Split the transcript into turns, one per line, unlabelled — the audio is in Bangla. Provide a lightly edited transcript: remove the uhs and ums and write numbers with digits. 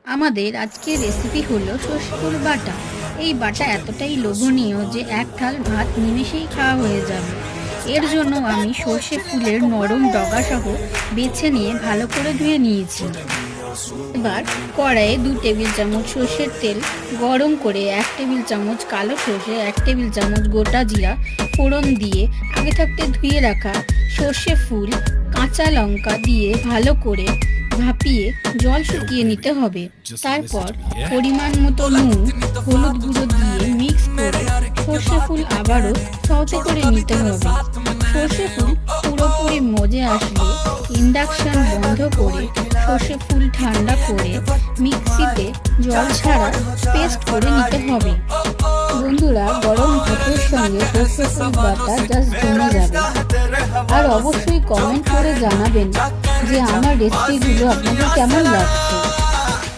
আমাদের আজকের রেসিপি হলো সর্ষে ফুল বাটা। এই বাটা এতটাই লোভনীয় যে এক থাল ভাত নিমেষেই খাওয়া হয়ে যাবে। এর জন্য আমি সর্ষে ফুলের নরম ডগাসহ বেছে নিয়ে ভালো করে ধুয়ে নিয়েছি। এবার কড়াইয়ে 2 টেবিল চামচ সর্ষের তেল গরম করে 1 টেবিল চামচ কালো সর্ষে, 1 টেবিল চামচ গোটা জিরা ফোড়ন দিয়ে আগে থাকতে ধুয়ে রাখা সর্ষে ফুল, কাঁচা লঙ্কা দিয়ে ভালো করে ভাপিয়ে জল শুকিয়ে নিতে হবে। তারপর পরিমাণ মতো নুন, হলুদ গুঁড়ো দিয়ে মিক্স করে সর্ষে ফুল আবারও সওতে করে নিতে হবে। সর্ষে ফুল পুরোপুরি মজে আসলে ইন্ডাকশন বন্ধ করে সর্ষে ফুল ঠান্ডা করে মিক্সিতে জল ছাড়া পেস্ট করে নিতে হবে। বন্ধুরা, গরম ভাতের সঙ্গে সর্ষে ফুল বাটা জাস্ট জমে যাবে। আর অবশ্যই কমেন্ট করে জানাবেন যে আমার রেসিপিগুলো আপনাদের কেমন লাগছে।